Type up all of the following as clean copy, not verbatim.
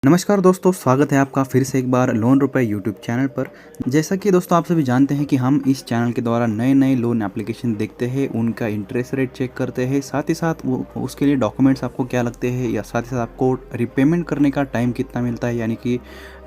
नमस्कार दोस्तों, स्वागत है आपका फिर से एक बार लोन रुपए यूट्यूब चैनल पर। जैसा कि दोस्तों आप सभी जानते हैं कि हम इस चैनल के द्वारा नए नए लोन एप्लीकेशन देखते हैं, उनका इंटरेस्ट रेट चेक करते हैं, साथ ही साथ वो उसके लिए डॉक्यूमेंट्स आपको क्या लगते हैं, या साथ ही साथ आपको रिपेमेंट करने का टाइम कितना मिलता है, यानी कि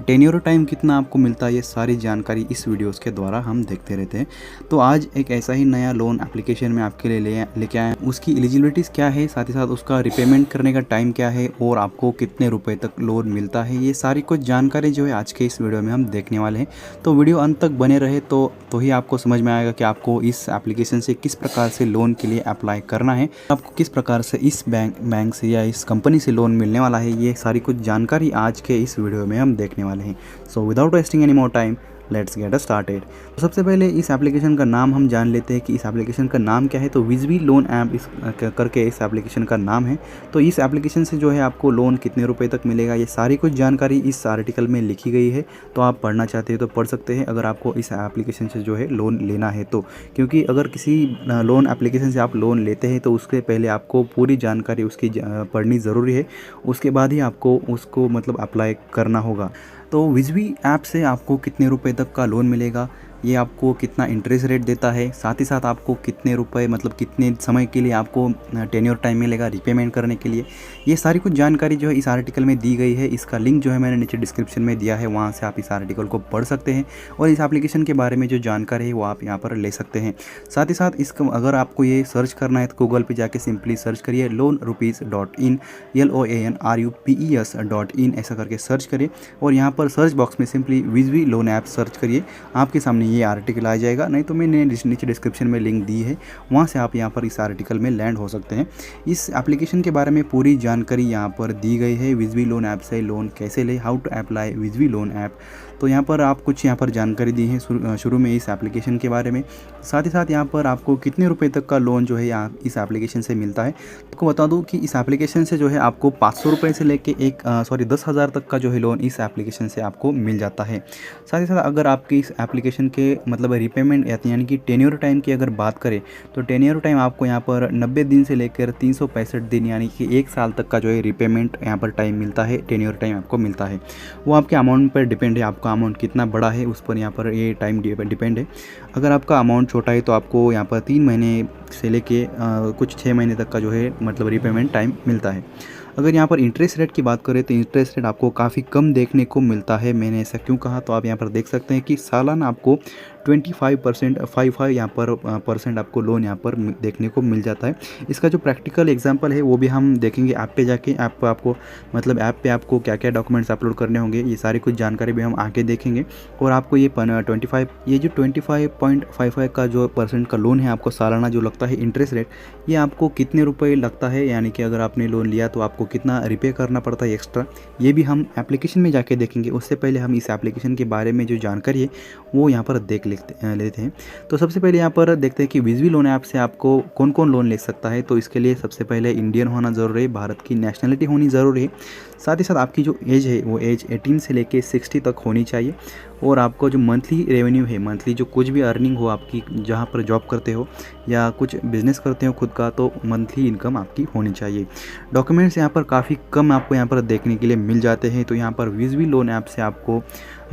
टेन्योर टाइम कितना आपको मिलता है, ये सारी जानकारी इस वीडियोज़ के द्वारा हम देखते रहते हैं। तो आज एक ऐसा ही नया लोन एप्लीकेशन मैं आपके लिए लेके आया हूँ। उसकी एलिजिबिलिटीज़ क्या है, साथ ही साथ उसका रिपेमेंट करने का टाइम क्या है और आपको कितने रुपए तक लोन मिलता है, ये सारी कुछ जानकारी जो है आज के इस वीडियो में हम देखने वाले हैं। तो वीडियो अंत तक बने रहे तो ही आपको समझ में आएगा कि आपको इस एप्लीकेशन से किस प्रकार से लोन के लिए अप्लाई करना है, आपको किस प्रकार से इस बैंक से या इस कंपनी से लोन मिलने वाला है। ये सारी कुछ जानकारी आज के इस वीडियो में हम देखने वाले हैं। So without wasting any more time, let's get started. तो सबसे पहले इस एप्लीकेशन का नाम हम जान लेते हैं कि इस एप्लीकेशन का नाम क्या है। तो विजवी लोन ऐप इस करके इस एप्लीकेशन का नाम है। तो इस एप्लीकेशन से जो है आपको लोन कितने रुपए तक मिलेगा, ये सारी कुछ जानकारी इस आर्टिकल में लिखी गई है। तो आप पढ़ना चाहते हैं तो पढ़ सकते हैं, अगर आपको इस एप्लीकेशन से जो है लोन लेना है तो। क्योंकि अगर किसी लोन एप्लीकेशन से आप लोन लेते हैं तो उसके पहले आपको पूरी जानकारी उसकी पढ़नी ज़रूरी है, उसके बाद ही आपको उसको मतलब अप्लाई करना होगा। तो विजवी ऐप से आपको कितने रुपए तक का लोन मिलेगा, ये आपको कितना इंटरेस्ट रेट देता है, साथ ही साथ आपको कितने रुपए मतलब कितने समय के लिए आपको टेन्योर टाइम मिलेगा रिपेमेंट करने के लिए, ये सारी कुछ जानकारी जो है इस आर्टिकल में दी गई है। इसका लिंक जो है मैंने नीचे डिस्क्रिप्शन में दिया है, वहाँ से आप इस आर्टिकल को पढ़ सकते हैं और इस एप्लीकेशन के बारे में जो जानकारी है वो आप यहाँ पर ले सकते हैं। साथ ही साथ इसका अगर आपको ये सर्च करना है तो गूगल पर जाके सिंपली सर्च करिए loanrupees.in LOANRUPES.in ऐसा करके सर्च करिए और यहाँ पर सर्च बॉक्स में सिंपली विजवी लोन ऐप सर्च करिए, आपके सामने ये आर्टिकल आ जाएगा। नहीं तो मैंने नीचे डिस्क्रिप्शन में लिंक दी है, वहाँ से आप यहाँ पर इस आर्टिकल में लैंड हो सकते हैं। इस एप्लीकेशन के बारे में पूरी जानकारी यहाँ पर दी गई है। विजवी लोन ऐप से लोन कैसे ले, हाउ टू अप्लाई विजवी लोन ऐप। तो यहाँ पर आप कुछ यहाँ पर जानकारी दी है शुरू में इस एप्लीकेशन के बारे में। साथ ही साथ यहाँ पर आपको कितने रुपए तक का लोन जो है यहाँ इस एप्लीकेशन से मिलता है। आपको बता दूँ कि इस एप्लीकेशन से जो है आपको 500 रुपये से लेके 10,000 तक का जो है लोन इस एप्लीकेशन से आपको मिल जाता है। साथ ही साथ अगर आपकी इस एप्लीकेशन के मतलब रिपेमेंट यानी कि टेन्योर टाइम की अगर बात करें तो टेन्योर टाइम आपको यहाँ पर 90 दिन से लेकर 365 दिन यानी कि 1 साल तक का जो है रिपेमेंट यहाँ पर टाइम मिलता है, टेन्योर टाइम आपको मिलता है। वो आपके अमाउंट पर डिपेंड है, आपका अमाउंट कितना बड़ा है उस पर यहाँ पर ये टाइम डिपेंड है। अगर आपका अमाउंट छोटा है तो आपको यहाँ पर 3 महीने से लेके कुछ 6 महीने तक का जो है मतलब रिपेमेंट टाइम मिलता है। अगर यहाँ पर इंटरेस्ट रेट की बात करें तो इंटरेस्ट रेट आपको काफ़ी कम देखने को मिलता है। मैंने ऐसा क्यों कहा, तो आप यहाँ पर देख सकते हैं कि सालाना आपको 25% यहाँ पर परसेंट आपको लोन यहाँ पर देखने को मिल जाता है। इसका जो प्रैक्टिकल एग्जांपल है वो भी हम देखेंगे ऐप पे जाके। ऐप पर आपको मतलब ऐप पे आपको क्या क्या डॉक्यूमेंट्स अपलोड करने होंगे, ये सारी कुछ जानकारी भी हम आगे देखेंगे। और आपको ये 25.55 का जो परसेंट का लोन है आपको सालाना जो लगता है इंटरेस्ट रेट, ये आपको कितने रुपये लगता है, यानी कि अगर आपने लोन लिया तो आपको कितना रिपे करना पड़ता है एक्स्ट्रा, ये भी हम एप्लीकेशन में जाके देखेंगे। उससे पहले हम इस एप्लीकेशन के बारे में जो जानकारी है वो यहाँ पर देख लेते हैं। तो सबसे पहले यहाँ पर देखते हैं कि विजवी लोन ऐप से आपको कौन कौन लोन ले सकता है। तो इसके लिए सबसे पहले इंडियन होना ज़रूरी है, भारत की नेशनलिटी होनी ज़रूरी है। साथ ही साथ आपकी जो एज है वो एज 18 से लेके 60 तक होनी चाहिए। और आपको जो मंथली रेवेन्यू है, मंथली जो कुछ भी अर्निंग हो आपकी, जहाँ पर जॉब करते हो या कुछ बिजनेस करते हो खुद का, तो मंथली इनकम आपकी होनी चाहिए। डॉक्यूमेंट्स यहाँ पर काफ़ी कम आपको यहाँ पर देखने के लिए मिल जाते हैं। तो यहाँ पर विजवी लोन ऐप से आपको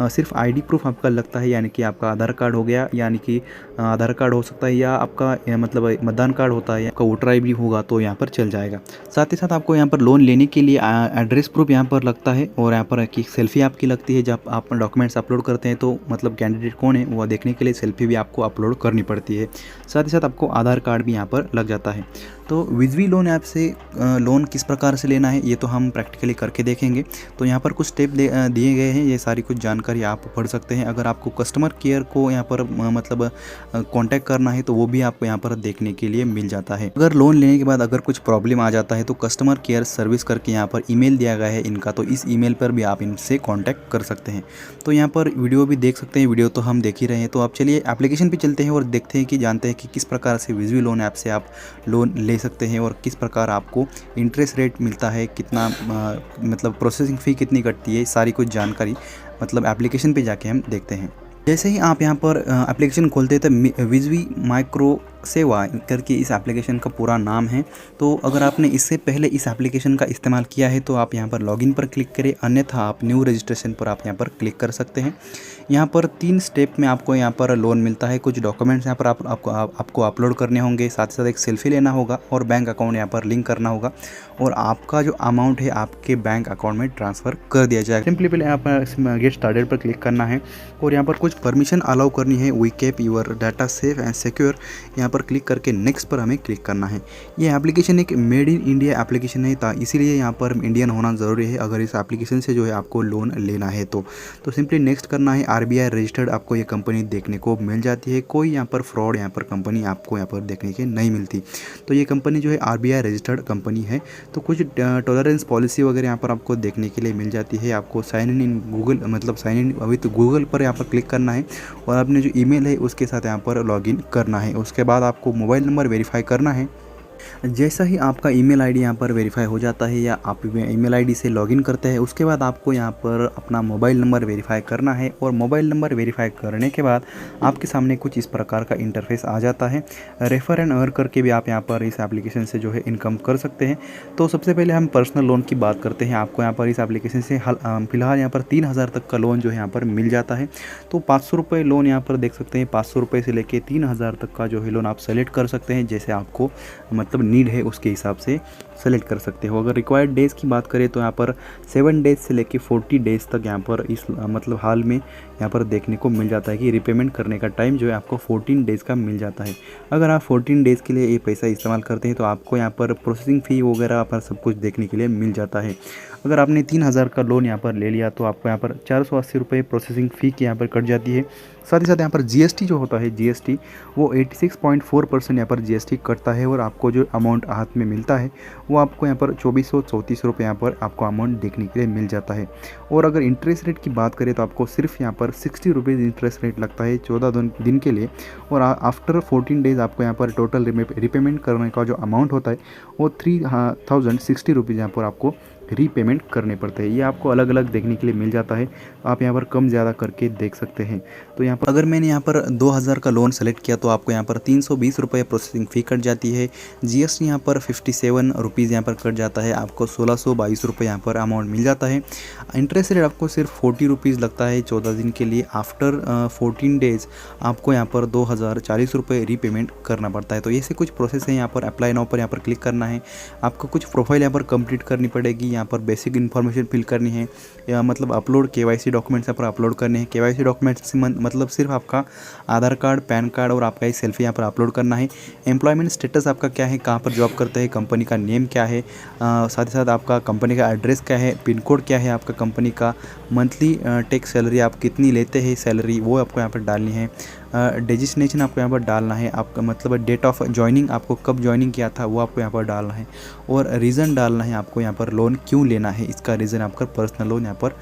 सिर्फ आईडी प्रूफ आपका लगता है, यानी कि आपका आधार कार्ड हो गया, यानी कि आधार कार्ड हो सकता है या आपका मतलब मतदान कार्ड होता है, आपका वोटर आई डी होगा तो यहाँ पर चल जाएगा। साथ ही साथ आपको यहाँ पर लोन लेने के लिए एड्रेस प्रूफ यहाँ पर लगता है और यहाँ पर एक सेल्फी आपकी लगती है। जब आप डॉक्यूमेंट्स अपलोड करते हैं तो मतलब कैंडिडेट कौन है वो देखने के लिए सेल्फी भी आपको अपलोड करनी पड़ती है। साथ ही साथ आपको आधार कार्ड भी यहाँ पर लग जाता है। तो विजवी लोन ऐप से लोन किस प्रकार से लेना है ये तो हम प्रैक्टिकली करके देखेंगे। तो यहाँ पर कुछ स्टेप दिए गए हैं, ये सारी कुछ जानकारी आप पढ़ सकते हैं। अगर आपको कस्टमर केयर को यहाँ पर मतलब कांटेक्ट करना है तो वो भी आपको यहाँ पर देखने के लिए मिल जाता है। अगर लोन लेने के बाद अगर कुछ प्रॉब्लम आ जाता है तो कस्टमर केयर सर्विस करके यहाँ पर ईमेल दिया गया है इनका, तो इस ईमेल पर भी आप इनसे कांटेक्ट कर सकते हैं। तो यहाँ पर वीडियो भी देख सकते हैं, वीडियो तो हम देख ही रहे हैं। तो आप चलिए एप्लीकेशन पे चलते हैं और देखते हैं कि जानते हैं कि किस प्रकार से विजवी लोन ऐप से आप लोन ले सकते हैं और किस प्रकार आपको इंटरेस्ट रेट मिलता है, कितना मतलब प्रोसेसिंग फ़ी कितनी कटती है, सारी कुछ जानकारी मतलब एप्लीकेशन पे जाके हम देखते हैं। जैसे ही आप यहाँ पर एप्लीकेशन खोलते हैं तो विजवी माइक्रो सेवा करके इस एप्लीकेशन का पूरा नाम है। तो अगर आपने इससे पहले इस एप्लीकेशन का इस्तेमाल किया है तो आप यहाँ पर लॉगिन पर क्लिक करें, अन्यथा आप न्यू रजिस्ट्रेशन पर आप यहाँ पर क्लिक कर सकते हैं। यहाँ पर 3 स्टेप में आपको यहाँ पर लोन मिलता है। कुछ डॉक्यूमेंट्स यहाँ पर आपको अपलोड करने होंगे, साथ ही साथ एक सेल्फी लेना होगा और बैंक अकाउंट यहाँ पर लिंक करना होगा और आपका जो अमाउंट है आपके बैंक अकाउंट में ट्रांसफ़र कर दिया जाएगा। सिंपली पहले यहाँ पर गेट स्टार्टेड पर क्लिक करना है और यहाँ पर कुछ परमिशन अलाउ करनी है। We keep your data safe and secure, यहाँ पर क्लिक करके नेक्स्ट पर हमें क्लिक करना है। ये एप्लीकेशन एक मेड इन इंडिया एप्लीकेशन है, इसीलिए यहाँ पर इंडियन होना ज़रूरी है अगर इस एप्लीकेशन से जो है आपको लोन लेना है तो सिंपली नेक्स्ट करना है। आरबीआई रजिस्टर्ड आपको ये कंपनी देखने को मिल जाती है। कोई यहाँ पर फ्रॉड यहाँ पर कंपनी आपको यहाँ पर देखने के नहीं मिलती। तो ये कंपनी जो है आरबीआई रजिस्टर्ड कंपनी है। तो कुछ टॉलरेंस पॉलिसी वगैरह यहाँ पर आपको देखने के लिए मिल जाती है। आपको साइन इन गूगल मतलब साइन इन विथ गूगल पर यहाँ पर क्लिक करना है और अपने जो ईमेल है उसके साथ यहाँ पर लॉगिन करना है। उसके बाद आपको मोबाइल नंबर वेरीफाई करना है। जैसा ही आपका ईमेल आईडी यहाँ पर वेरीफाई हो जाता है या आप ईमेल आईडी से लॉगिन करते हैं, उसके बाद आपको यहाँ पर अपना मोबाइल नंबर वेरीफाई करना है और मोबाइल नंबर वेरीफाई करने के बाद आपके सामने कुछ इस प्रकार का इंटरफेस आ जाता है। रेफर एंड अर्न करके भी आप यहाँ पर इस एप्लीकेशन से जो है इनकम कर सकते हैं। तो सबसे पहले हम पर्सनल लोन की बात करते हैं। आपको यहाँ पर इस एप्लीकेशन से फिलहाल यहाँ पर 3,000 तक का लोन जो है यहाँ पर मिल जाता है। तो 500 रुपये लोन यहाँ पर देख सकते हैं। 500 रुपये से लेके 3,000 तक का जो है लोन आप सेलेक्ट कर सकते हैं, जैसे आपको मतलब नीड है उसके हिसाब से सेलेक्ट कर सकते हो। अगर रिक्वायर्ड डेज़ की बात करें तो यहाँ पर 7 डेज़ से लेके 40 डेज़ तक यहाँ पर इस मतलब हाल में यहाँ पर देखने को मिल जाता है कि रिपेमेंट करने का टाइम जो है आपको 14 डेज़ का मिल जाता है। अगर आप 14 डेज़ के लिए ये पैसा इस्तेमाल करते हैं तो आपको यहाँ पर प्रोसेसिंग फ़ी वगैरह पर सब कुछ देखने के लिए मिल जाता है। अगर आपने 3,000 का लोन यहाँ पर ले लिया तो आपको यहाँ पर 480 रुपये प्रोसेसिंग फ़ी की यहाँ पर कट जाती है। साथ ही साथ यहाँ पर जीएसटी जो होता है, जीएसटी वो 86.4% यहाँ पर जीएसटी कटता है और आपको जो अमाउंट हाथ में मिलता है वो आपको यहाँ पर 2434 रुपये यहाँ पर आपको अमाउंट देखने के लिए मिल जाता है। और अगर इंटरेस्ट रेट की बात करें तो आपको सिर्फ यहाँ पर 60 रुपीज़ इंटरेस्ट रेट लगता है 14 दिन के लिए। और आफ्टर 14 डेज़ आपको यहाँ पर टोटल रिपेमेंट करने का जो अमाउंट होता है वो 3,060 रुपीज़ यहाँ पर आपको रीपेमेंट करने पड़ते हैं। ये आपको अलग अलग देखने के लिए मिल जाता है, आप यहाँ पर कम ज़्यादा करके देख सकते हैं। तो यहाँ पर अगर मैंने यहाँ पर 2,000 का लोन सेलेक्ट किया तो आपको यहाँ पर 320 रुपये प्रोसेसिंग फ़ी कट जाती है। जीएसटी यहाँ पर 57 रुपीज़ यहाँ पर कट जाता है, आपको 1,622 रुपये यहाँ पर अमाउंट मिल जाता है। इंटरेस्ट रेट आपको सिर्फ 40 रुपीज़ लगता है 14 दिन के लिए। आफ्टर 14 डेज़ आपको यहाँ पर 2,040 रुपये रीपेमेंट करना पड़ता है। तो ऐसे कुछ प्रोसेस है। यहाँ पर अप्लाई नाउ पर यहाँ पर क्लिक करना है। आपको कुछ प्रोफाइल यहाँ पर कंप्लीट करनी पड़ेगी, यहाँ पर बेसिक इन्फॉर्मेशन फिल करनी है या मतलब अपलोड केवाईसी डॉक्यूमेंट्स यहाँ पर अपलोड करने हैं। केवाईसी डॉक्यूमेंट्स मतलब सिर्फ आपका आधार कार्ड, पैन कार्ड और आपका एक सेल्फी यहाँ पर अपलोड करना है। एम्प्लॉयमेंट स्टेटस आपका क्या है, कहाँ पर जॉब करते हैं, कंपनी का नेम क्या है, साथ ही साथ आपका कंपनी का एड्रेस क्या है, पिन कोड क्या है आपका कंपनी का, मंथली टैक्स सैलरी आप कितनी लेते हैं सैलरी वो आपको यहाँ पर डालनी है। डेजिग्नेशन आपको यहाँ पर डालना है, आपका मतलब डेट ऑफ ज्वाइनिंग आपको कब ज्वाइनिंग किया था वो आपको यहाँ पर डालना है। और रीज़न डालना है आपको यहाँ पर लोन क्यों लेना है, इसका रीज़न आपका पर्सनल लोन यहाँ पर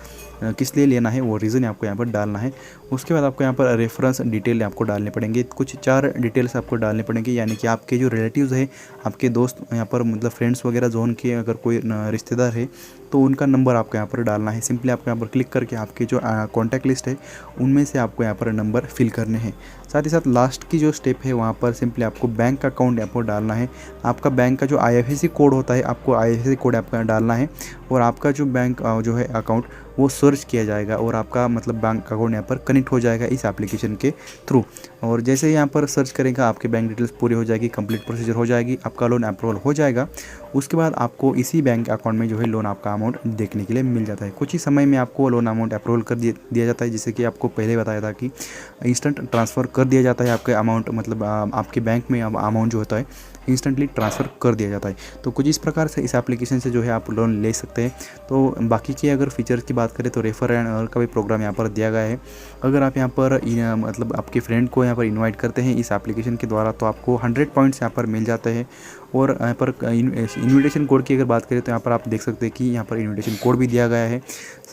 किस लिए लेना है वो रीज़न आपको यहाँ पर डालना है। उसके बाद आपको यहाँ पर रेफरेंस डिटेल आपको डालने पड़ेंगे। कुछ 4 डिटेल्स आपको डालने पड़ेंगे, यानी कि आपके जो रिलेटिव्स है, आपके दोस्त यहाँ पर मतलब फ्रेंड्स वगैरह जोन के अगर कोई रिश्तेदार है तो उनका नंबर आपको यहाँ पर डालना है। सिंपली आपको यहाँ पर क्लिक करके आपके जो कॉन्टैक्ट लिस्ट है उनमें से आपको यहाँ पर नंबर फिल करने हैं। साथ ही साथ लास्ट की जो स्टेप है वहाँ पर सिंपली आपको बैंक अकाउंट यहाँ पर डालना है। आपका बैंक का जो IFSC कोड होता है आपको IFSC कोड आपका डालना है और आपका जो बैंक जो है अकाउंट वो सर्च किया जाएगा और आपका मतलब बैंक अकाउंट यहाँ पर कनेक्ट हो जाएगा इस एप्लीकेशन के थ्रू। और जैसे ही यहाँ पर सर्च करेगा आपके बैंक डिटेल्स पूरी हो जाएगी, कंप्लीट प्रोसीजर हो जाएगी, आपका लोन अप्रूवल हो जाएगा। उसके बाद आपको इसी बैंक अकाउंट में जो है लोन आपका अमाउंट देखने के लिए मिल जाता है। कुछ ही समय में आपको लोन अमाउंट अप्रूवल कर दिया जाता है, जैसे कि आपको पहले बताया था कि इंस्टेंट ट्रांसफ़र कर दिया जाता है आपके अमाउंट, मतलब आपके बैंक में अमाउंट जो होता है इंस्टेंटली ट्रांसफ़र कर दिया जाता है। तो कुछ इस प्रकार से इस एप्लीकेशन से जो है आप लोन ले सकते हैं। तो बाकी की अगर फीचर्स की बात करें तो रेफर एंड अर्न का भी प्रोग्राम यहाँ पर दिया गया है। अगर आप यहाँ पर मतलब आपके फ्रेंड को यहाँ पर इनवाइट करते हैं इस एप्लीकेशन के द्वारा तो आपको 100 पॉइंट्स यहाँ पर मिल जाते हैं और यहाँ पर इन्विटेशन कोड की अगर बात करें तो यहाँ पर आप देख सकते हैं कि यहाँ पर इन्विटेशन कोड भी दिया गया है।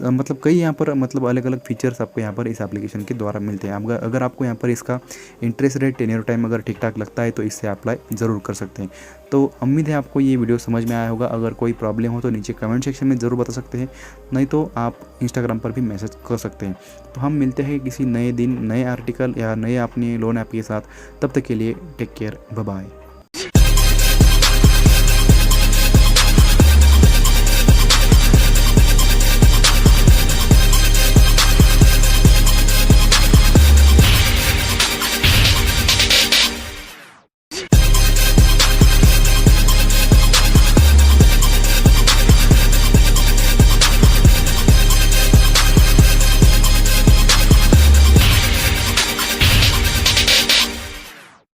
मतलब कई यहाँ पर मतलब अलग अलग फीचर्स आपको यहाँ पर इस एप्लीकेशन के द्वारा मिलते हैं। अगर आपको यहाँ पर इसका इंटरेस्ट रेट टेन्योर टाइम अगर ठीक ठाक लगता है तो इससे अप्लाई ज़रूर कर सकते हैं। तो उम्मीद है आपको ये वीडियो समझ में आया होगा। अगर कोई प्रॉब्लम हो तो नीचे कमेंट सेक्शन में ज़रूर बता सकते हैं, नहीं तो आप इंस्टाग्राम पर भी मैसेज कर सकते हैं। तो हम मिलते हैं किसी नए दिन, नए आर्टिकल या नए अपने लोन ऐप के साथ। तब तक के लिए टेक केयर, बाय बाय।